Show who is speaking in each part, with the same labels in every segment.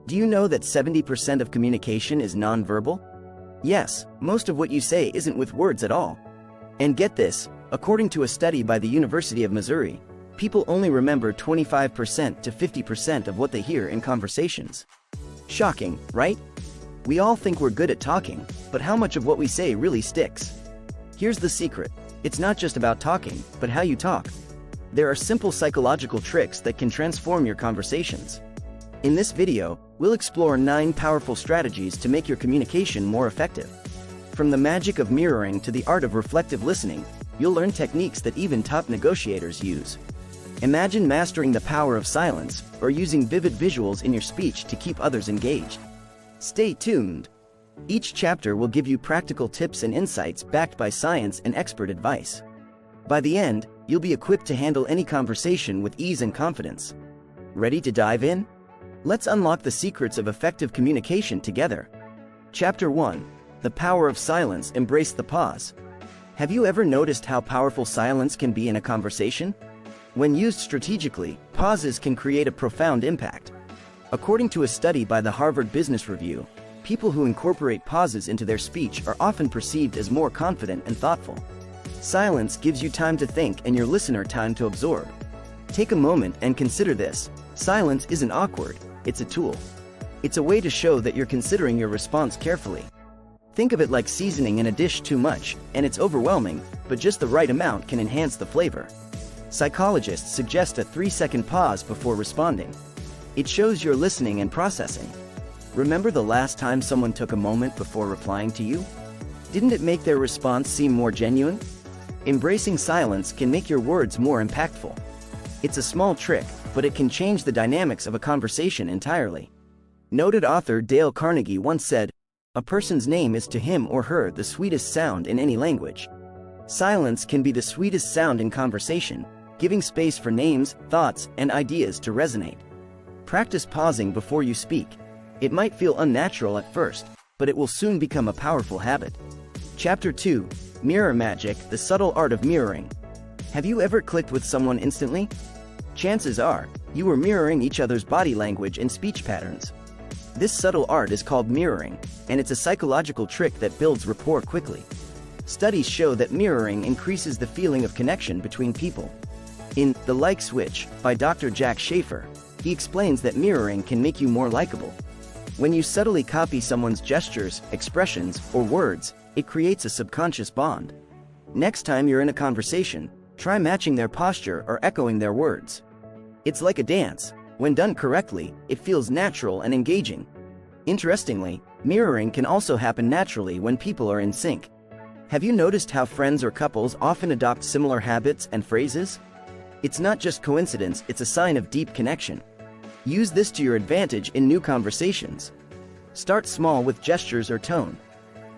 Speaker 1: Do you know that 70% of communication is nonverbal? Yes, most of what you say isn't with words at all. And get this, according to a study by the University of Missouri, people only remember 25% to 50% of what they hear in conversations. Shocking, right? We all think we're good at talking, but how much of what we say really sticks? Here's the secret. It's not just about talking, but how you talk. There are simple psychological tricks that can transform your conversations. In this video, we'll explore 9 powerful strategies to make your communication more effective. From the magic of mirroring to the art of reflective listening, you'll learn techniques that even top negotiators use. Imagine mastering the power of silence, or using vivid visuals in your speech to keep others engaged. Stay tuned. Each chapter will give you practical tips and insights backed by science and expert advice. By the end, you'll be equipped to handle any conversation with ease and confidence. Ready to dive in? Let's unlock the secrets of effective communication together. Chapter 1. The Power of Silence. Embrace the pause. Have you ever noticed how powerful silence can be in a conversation? When used strategically, pauses can create a profound impact. According to a study by the Harvard Business Review, people who incorporate pauses into their speech are often perceived as more confident and thoughtful. Silence gives you time to think and your listener time to absorb. Take a moment and consider this. Silence isn't awkward, it's a tool. It's a way to show that you're considering your response carefully. Think of it like seasoning in a dish. Too much, and it's overwhelming, but just the right amount can enhance the flavor. Psychologists suggest a 3-second pause before responding. It shows you're listening and processing. Remember the last time someone took a moment before replying to you? Didn't it make their response seem more genuine? Embracing silence can make your words more impactful. It's a small trick, but it can change the dynamics of a conversation entirely. Noted author Dale Carnegie once said, "A person's name is to him or her the sweetest sound in any language." Silence can be the sweetest sound in conversation, giving space for names, thoughts, and ideas to resonate. Practice pausing before you speak. It might feel unnatural at first, but it will soon become a powerful habit. Chapter 2. Mirror Magic. The Subtle Art of Mirroring. Have you ever clicked with someone instantly? Chances are, you were mirroring each other's body language and speech patterns. This subtle art is called mirroring, and it's a psychological trick that builds rapport quickly. Studies show that mirroring increases the feeling of connection between people. In The Like Switch, by Dr. Jack Schafer, he explains that mirroring can make you more likable. When you subtly copy someone's gestures, expressions, or words, it creates a subconscious bond. Next time you're in a conversation, try matching their posture or echoing their words. It's like a dance. When done correctly, it feels natural and engaging. Interestingly, mirroring can also happen naturally when people are in sync. Have you noticed how friends or couples often adopt similar habits and phrases? It's not just coincidence, it's a sign of deep connection. Use this to your advantage in new conversations. Start small with gestures or tone.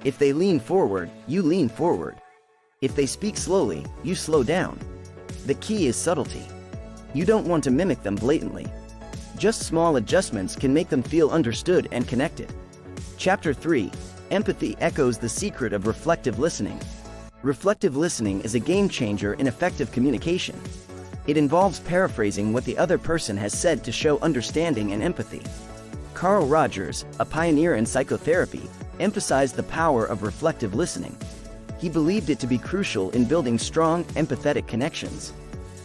Speaker 1: If they lean forward, you lean forward. If they speak slowly, you slow down. The key is subtlety. You don't want to mimic them blatantly. Just small adjustments can make them feel understood and connected. Chapter 3. Empathy. Echoes. The secret of reflective listening. Reflective listening is a game changer in effective communication. It involves paraphrasing what the other person has said to show understanding and empathy. Carl Rogers, a pioneer in psychotherapy, emphasized the power of reflective listening. He believed it to be crucial in building strong, empathetic connections.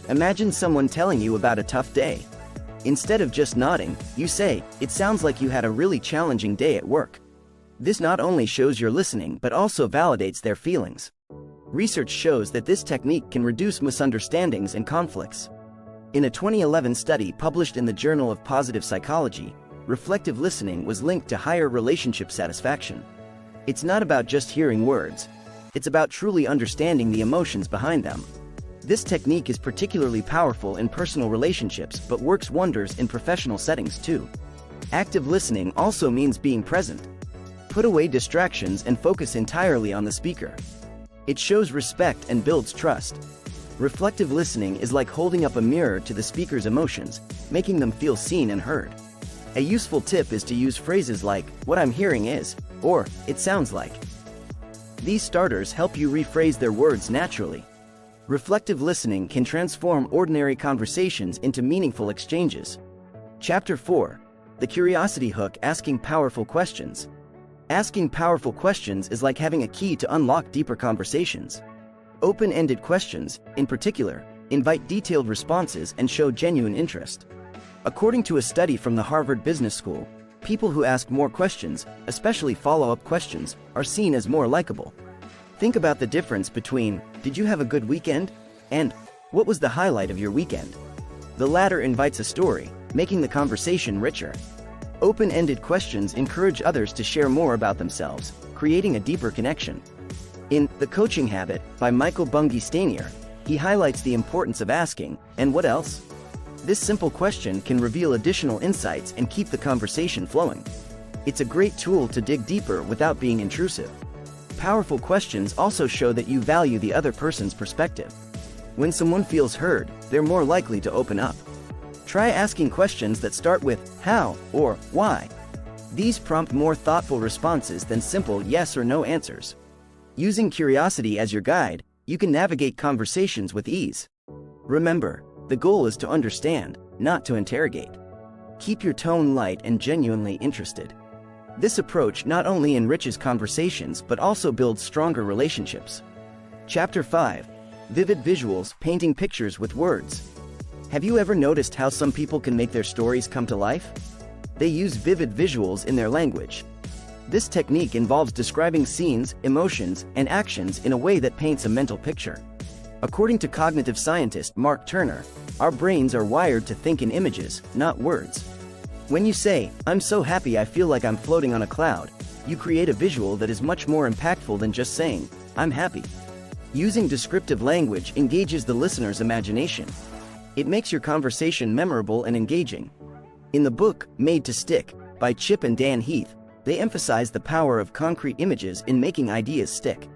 Speaker 1: Imagine someone telling you about a tough day. Instead of just nodding, you say, "It sounds like you had a really challenging day at work." This not only shows you're listening but also validates their feelings. Research shows that this technique can reduce misunderstandings and conflicts. In a 2011 study published in the Journal of Positive Psychology, reflective listening was linked to higher relationship satisfaction. It's not about just hearing words. It's about truly understanding the emotions behind them. This technique is particularly powerful in personal relationships but works wonders in professional settings too. Active listening also means being present. Put away distractions and focus entirely on the speaker. It shows respect and builds trust. Reflective listening is like holding up a mirror to the speaker's emotions, making them feel seen and heard. A useful tip is to use phrases like, "What I'm hearing is," or "It sounds like." These starters help you rephrase their words naturally. Reflective listening can transform ordinary conversations into meaningful exchanges. Chapter 4. The curiosity hook: asking powerful questions. Asking powerful questions is like having a key to unlock deeper conversations. Open-ended questions, in particular, invite detailed responses and show genuine interest. According to a study from the Harvard Business School, people who ask more questions, especially follow-up questions, are seen as more likable. Think about the difference between, "Did you have a good weekend?" and "What was the highlight of your weekend?" The latter invites a story, making the conversation richer. Open-ended questions encourage others to share more about themselves, creating a deeper connection. In The Coaching Habit by Michael Bungay-Stanier, he highlights the importance of asking, "And what else?" This simple question can reveal additional insights and keep the conversation flowing. It's a great tool to dig deeper without being intrusive. Powerful questions also show that you value the other person's perspective. When someone feels heard, they're more likely to open up. Try asking questions that start with "how" or "why." These prompt more thoughtful responses than simple yes or no answers. Using curiosity as your guide, you can navigate conversations with ease. Remember, the goal is to understand, not to interrogate. Keep your tone light and genuinely interested. This approach not only enriches conversations but also builds stronger relationships. Chapter 5. Vivid Visuals: Painting Pictures with Words. Have you ever noticed how some people can make their stories come to life? They use vivid visuals in their language. This technique involves describing scenes, emotions, and actions in a way that paints a mental picture. According to cognitive scientist Mark Turner, our brains are wired to think in images, not words. When you say, "I'm so happy I feel like I'm floating on a cloud," you create a visual that is much more impactful than just saying, "I'm happy." Using descriptive language engages the listener's imagination. It makes your conversation memorable and engaging. In the book, Made to Stick, by Chip and Dan Heath, they emphasize the power of concrete images in making ideas stick.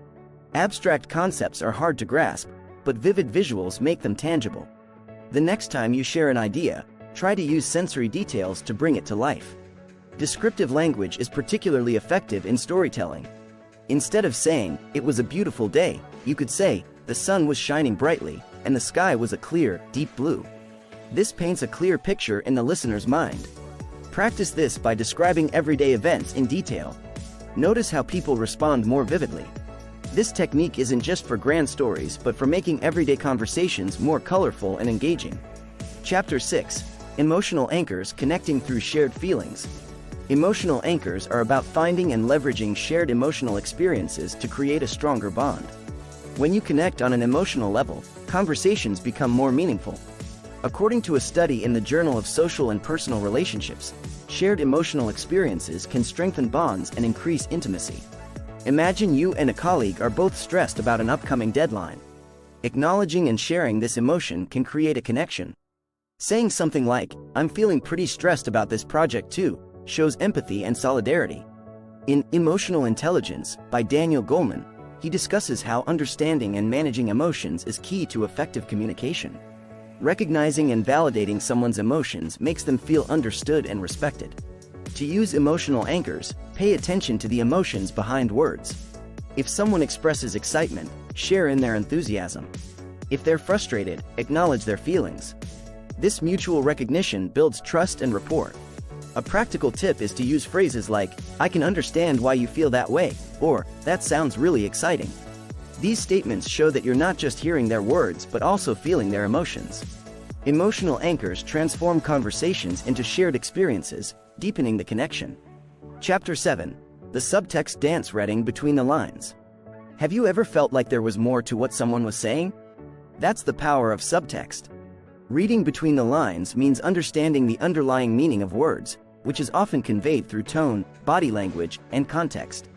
Speaker 1: Abstract concepts are hard to grasp, but vivid visuals make them tangible. The next time you share an idea, try to use sensory details to bring it to life. Descriptive language is particularly effective in storytelling. Instead of saying, "It was a beautiful day," you could say, "The sun was shining brightly, and the sky was a clear, deep blue." This paints a clear picture in the listener's mind. Practice this by describing everyday events in detail. Notice how people respond more vividly. This technique isn't just for grand stories but for making everyday conversations more colorful and engaging. Chapter 6. Emotional Anchors: Connecting Through Shared Feelings. Emotional anchors are about finding and leveraging shared emotional experiences to create a stronger bond. When you connect on an emotional level, conversations become more meaningful. According to a study in the Journal of Social and Personal Relationships, shared emotional experiences can strengthen bonds and increase intimacy. Imagine you and a colleague are both stressed about an upcoming deadline. Acknowledging and sharing this emotion can create a connection. Saying something like, "I'm feeling pretty stressed about this project too," shows empathy and solidarity. In Emotional Intelligence by Daniel Goleman, he discusses how understanding and managing emotions is key to effective communication. Recognizing and validating someone's emotions makes them feel understood and respected. To use emotional anchors, pay attention to the emotions behind words. If someone expresses excitement, share in their enthusiasm. If they're frustrated, acknowledge their feelings. This mutual recognition builds trust and rapport. A practical tip is to use phrases like, "I can understand why you feel that way," or "That sounds really exciting." These statements show that you're not just hearing their words but also feeling their emotions. Emotional anchors transform conversations into shared experiences, deepening the connection. Chapter 7. The Subtext Dance: Reading Between the Lines. Have you ever felt like there was more to what someone was saying? That's the power of subtext. Reading between the lines means understanding the underlying meaning of words, which is often conveyed through tone, body language, and context.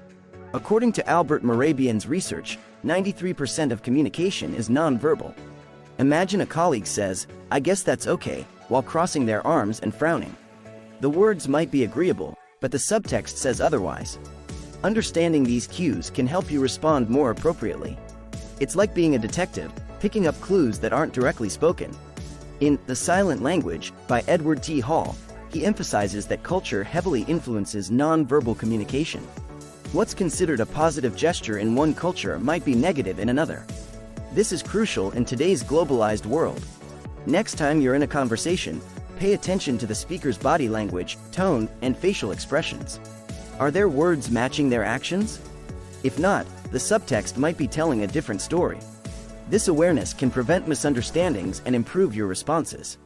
Speaker 1: According to Albert Mehrabian's research, 93% of communication is nonverbal. Imagine a colleague says, "I guess that's okay," while crossing their arms and frowning. The words might be agreeable, but the subtext says otherwise. Understanding these cues can help you respond more appropriately. It's like being a detective, picking up clues that aren't directly spoken. In The Silent Language by Edward T. Hall, he emphasizes that culture heavily influences nonverbal communication. What's considered a positive gesture in one culture might be negative in another. This is crucial in today's globalized world. Next time you're in a conversation, Pay attention to the speaker's body language, tone, and facial expressions. Are their words matching their actions? If not, the subtext might be telling a different story. This awareness can prevent misunderstandings and improve your responses.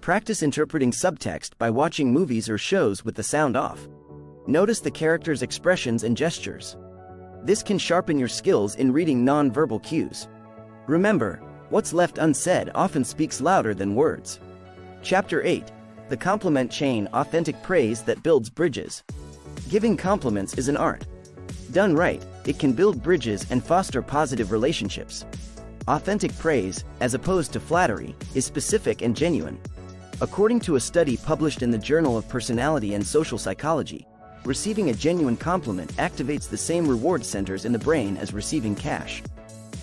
Speaker 1: Practice interpreting subtext by watching movies or shows with the sound off. Notice the characters' expressions and gestures. This can sharpen your skills in reading non-verbal cues. Remember, what's left unsaid often speaks louder than words. Chapter 8. The Compliment Chain: Authentic Praise that Builds Bridges. Giving compliments is an art. Done right, it can build bridges and foster positive relationships. Authentic praise, as opposed to flattery, is specific and genuine. According to a study published in the Journal of Personality and Social Psychology, receiving a genuine compliment activates the same reward centers in the brain as receiving cash.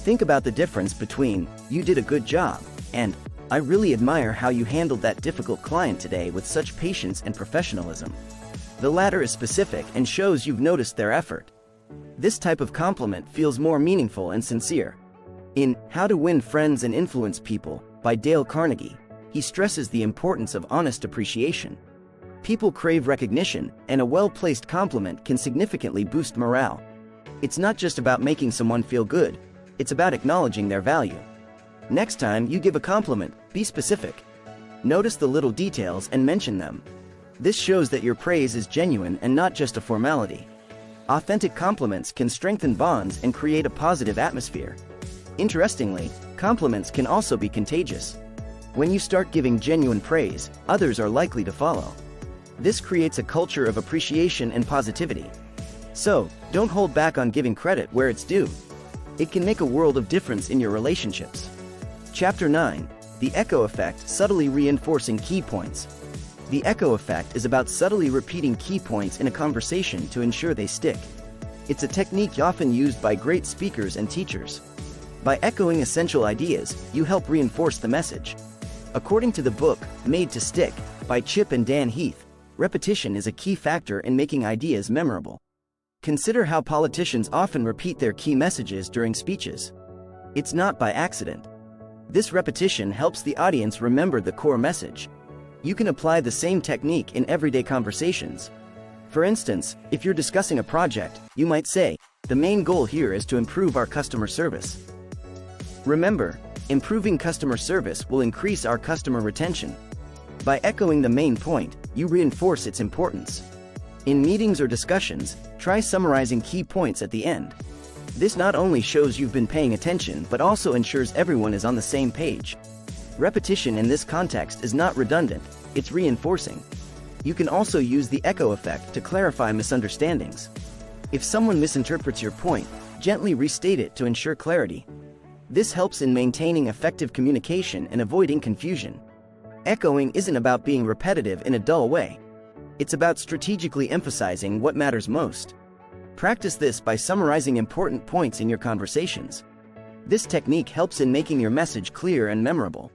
Speaker 1: Think about the difference between "you did a good job" and "I really admire how you handled that difficult client today with such patience and professionalism." The latter is specific and shows you've noticed their effort. This type of compliment feels more meaningful and sincere. In How to Win Friends and Influence People by Dale Carnegie, he stresses the importance of honest appreciation. People crave recognition, and a well-placed compliment can significantly boost morale. It's not just about making someone feel good, it's about acknowledging their value. Next time you give a compliment, be specific. Notice the little details and mention them. This shows that your praise is genuine and not just a formality. Authentic compliments can strengthen bonds and create a positive atmosphere. Interestingly, compliments can also be contagious. When you start giving genuine praise, others are likely to follow. This creates a culture of appreciation and positivity. So, don't hold back on giving credit where it's due. It can make a world of difference in your relationships. Chapter 9. The Echo Effect: Subtly Reinforcing Key Points. The echo effect is about subtly repeating key points in a conversation to ensure they stick. It's a technique often used by great speakers and teachers. By echoing essential ideas, you help reinforce the message. According to the book, Made to Stick, by Chip and Dan Heath, repetition is a key factor in making ideas memorable. Consider how politicians often repeat their key messages during speeches. It's not by accident. This repetition helps the audience remember the core message. You can apply the same technique in everyday conversations. For instance, if you're discussing a project, you might say, "The main goal here is to improve our customer service." Remember, improving customer service will increase our customer retention. By echoing the main point, you reinforce its importance. In meetings or discussions, try summarizing key points at the end. This not only shows you've been paying attention but also ensures everyone is on the same page. Repetition in this context is not redundant, it's reinforcing. You can also use the echo effect to clarify misunderstandings. If someone misinterprets your point, gently restate it to ensure clarity. This helps in maintaining effective communication and avoiding confusion. Echoing isn't about being repetitive in a dull way. It's about strategically emphasizing what matters most. Practice this by summarizing important points in your conversations. This technique helps in making your message clear and memorable.